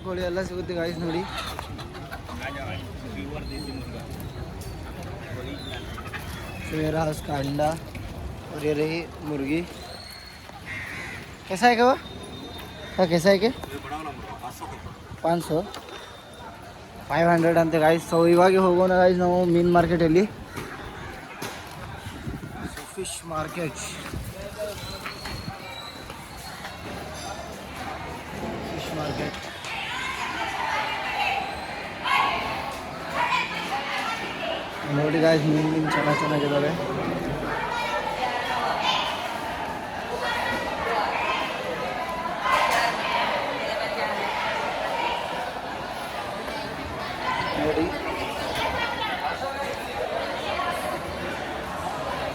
ಕೋಳಿ ಎಲ್ಲ ಸಿಗುತ್ತೆ ಗಾಯ್ಸ್ ನೋಡಿ. शेरा उसका अंडा और ये रही मुर्गी. कैसा है क्या वो? हाँ कैसा है क्या? 500 500 ಅಂತೆ ಗಾಯ್ಸ್. ಸೊ ಇವಾಗ ಹೋಗೋಣ ಗಾಯ್ಸ್ ನಾವು ಮೀನ್ ಮಾರ್ಕೆಟಲ್ಲಿ. ಫಿಶ್ ಮಾರ್ಕೆಟ್ ನೋಡಿ ಗಾಯ್ಸ್ ಮೀನು ಚೆನ್ನಾಗಿದ್ದಾವೆ. ನೋಡಿ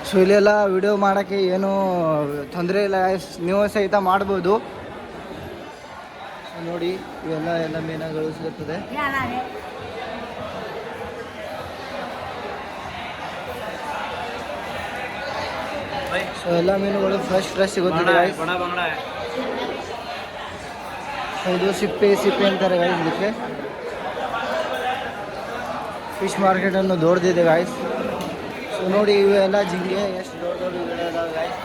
ಸೊ ಇಲ್ಲೆಲ್ಲ ವಿಡಿಯೋ ಮಾಡೋಕ್ಕೆ ಏನೂ ತೊಂದರೆ ಇಲ್ಲ ಗಾಯ್ಸ್, ನೀವು ಸಹಿತ ಮಾಡ್ಬೋದು. ಸೊ ನೋಡಿ ಇವೆಲ್ಲ ಮೀನುಗಳು ಸಿಗುತ್ತದೆ. ಸೊ ಎಲ್ಲ ಮೀನುಗಳು ಫ್ರೆಶ್ ಸಿಗುತ್ತದೆ ಗಾಯ್ಸ್. ಸೊ ಇದು ಸಿಪ್ಪೆ ಅಂತಾರೆ ಗಾಯ್ಸ್ ಇದಕ್ಕೆ. ಫಿಶ್ ಮಾರ್ಕೆಟನ್ನು ದೊಡ್ಡದಿದೆ ಗಾಯ್ಸ್. ಸೊ ನೋಡಿ ಇವೆಲ್ಲ ಜಿಂಗೆ ಎಷ್ಟು ದೊಡ್ಡ ಇದಾವೆ ಗಾಯ್ಸ್.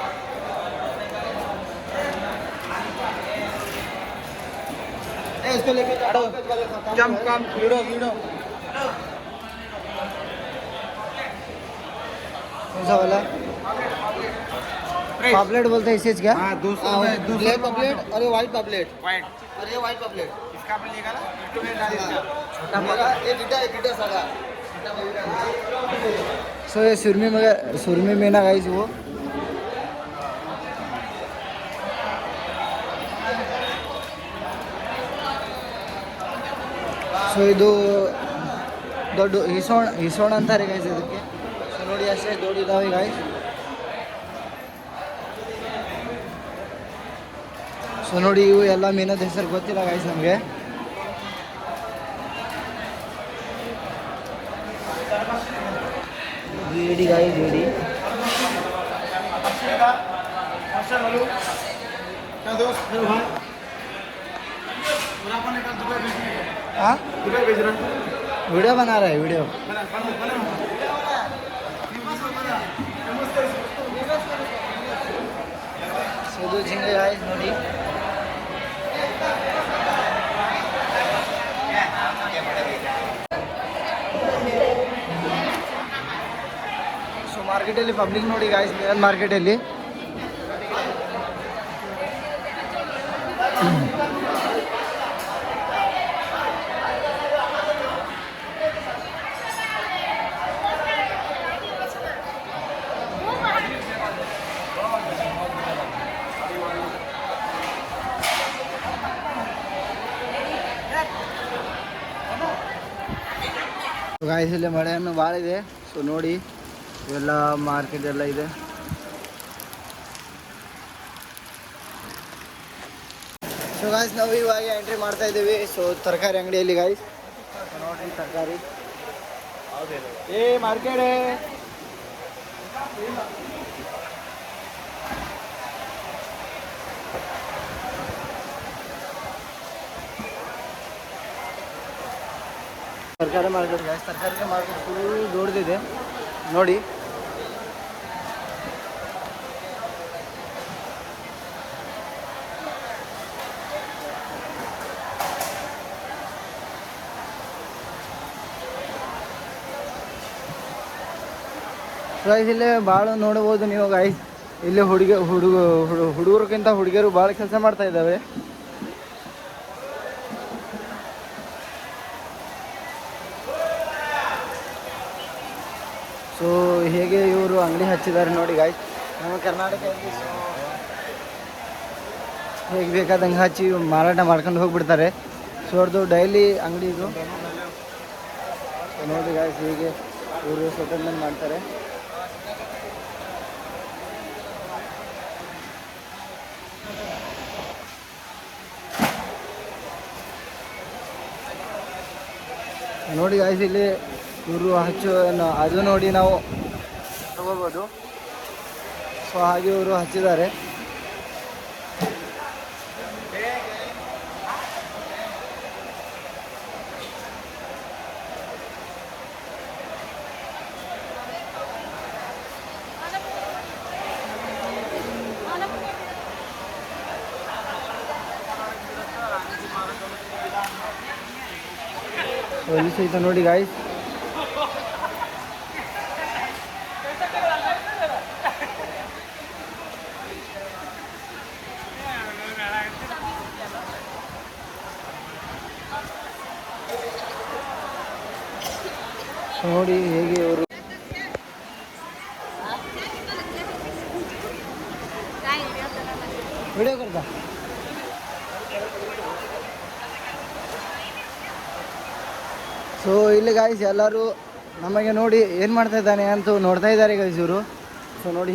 वाला पापलेट बोलते हैं इसे क्या? हाँ, ब्लैक पापलेट और ये व्हाइट पापलेट. और ये व्हाइट पापलेट इसका मिलेगा ना छोटा वाला. एक गिड्डा सारा. सो ये सुरमी में ना गाइस वो. ಸೊ ಇದು ದೊಡ್ಡ ಹಿಸೋಣ ಅಂತಾರೆ ಗಾಯ್ಸ್ ಇದಕ್ಕೆ. ಸೊ ನೋಡಿ ಅಷ್ಟೇ ದೊಡ್ಡಿದ್ದಾವೆ ಗಾಯ್ಸ್. ಸೊ ನೋಡಿ ಇವು ಎಲ್ಲ ಮೀನದ ಹೆಸರು ಗೊತ್ತಿಲ್ಲ ಗಾಯ್ಸ್ ನಮಗೆ. ಏಡಿ ಗಾಯ್ಸ್ ಏಡಿ. हाँ वीडियो बना रहा है वीडियो. ಇದು ಜಿಂಗೆ ಗಾಯ್ಸ್ ನೋಡಿ. ಸೊ ಮಾರ್ಕೆಟಲ್ಲಿ ಪಬ್ಲಿಕ್ ನೋಡಿ ಗಾಯ್ಸ್ ಮೀನನ್ ಮಾರ್ಕೆಟಲ್ಲಿ. ಗಾಯ್ಸ್ ಇಲ್ಲಿ ಮಳೆಯನ್ನು ಭಾಳ ಇದೆ. ಸೊ ನೋಡಿ ಇವೆಲ್ಲ ಮಾರ್ಕೆಟ್ ಎಲ್ಲ ಇದೆ. ಸೊ ಗಾಯ್ಸ್ ನಾವು ಇವಾಗ ಎಂಟ್ರಿ ಮಾಡ್ತಾ ಇದ್ದೀವಿ. ಸೊ ತರಕಾರಿ ಅಂಗಡಿಯಲ್ಲಿ ಗಾಯ್ಸ್ ನೋಡ್ರಿ ತರಕಾರಿ ಮಾರ್ಕೆಟ್. ತರಕಾರಿ ಮಾರ್ಕೆಟ್ ಗಾಯ್ಸ್. ತರಕಾರಿ ಮಾರ್ಕೆಟ್ ಫುಲ್ ದೊಡ್ಡದಿದೆ ನೋಡಿ. ಗಾಯ್ಸ್ ಇಲ್ಲಿ ಭಾಳ ನೋಡ್ಬೋದು ನೀವು ಗಾಯ್ಸ್. ಇಲ್ಲಿ ಹುಡುಗರಿಗಿಂತ ಹುಡುಗಿಯರು ಭಾಳ ಕೆಲಸ ಮಾಡ್ತಾ ಇದ್ದಾವೆ. ಸೊ ಹೇಗೆ ಇವರು ಅಂಗಡಿ ಹಚ್ಚಿದ್ದಾರೆ ನೋಡಿ ಗಾಯ್ಸ್. ನಮ್ಮ ಕರ್ನಾಟಕದಲ್ಲಿ ಹೇಗೆ ಬೇಕಾದಂಗೆ ಹಚ್ಚಿ ಮಾರಾಟ ಮಾಡ್ಕೊಂಡು ಹೋಗ್ಬಿಡ್ತಾರೆ. ಸೊ ಅವ್ರದ್ದು ಡೈಲಿ ಅಂಗಡಿ ಇದು ನೋಡಿ ಗಾಯ್ಸ್. ಹೀಗೆ ಇವರು ಸೆಟಲ್ಮೆಂಟ್ ಮಾಡ್ತಾರೆ. ನೋಡಿ ಗಾಯ್ಸ್ ಇಲ್ಲಿ ಇವರು ಹಚ್ಚು ಅದು ನೋಡಿ ನಾವು ತಗೋಬೋದು. ಸೊ ಹಾಗೆ ಇವರು ಹಚ್ಚಿದ್ದಾರೆ. ಇಲ್ಲಿ ಸಹಿತ ನೋಡಿ ಗಾಯ್ಸ್. ನೋಡಿ ಹೇಗೆ ಅವರು ವಿಡಿಯೋ करता. ಸೊ ಇಲ್ಲಿ ಗಾಯ್ಸ್ ಎಲ್ಲರೂ ನಮಗೆ ನೋಡಿ ಏನು ಮಾಡ್ತಾ ಇದ್ದಾನೆ ಅಂತ ನೋಡ್ತಾ ಇದ್ದಾರೆ ಗಾಯ್ಸ್ ಇವರು. ಸೊ ನೋಡಿ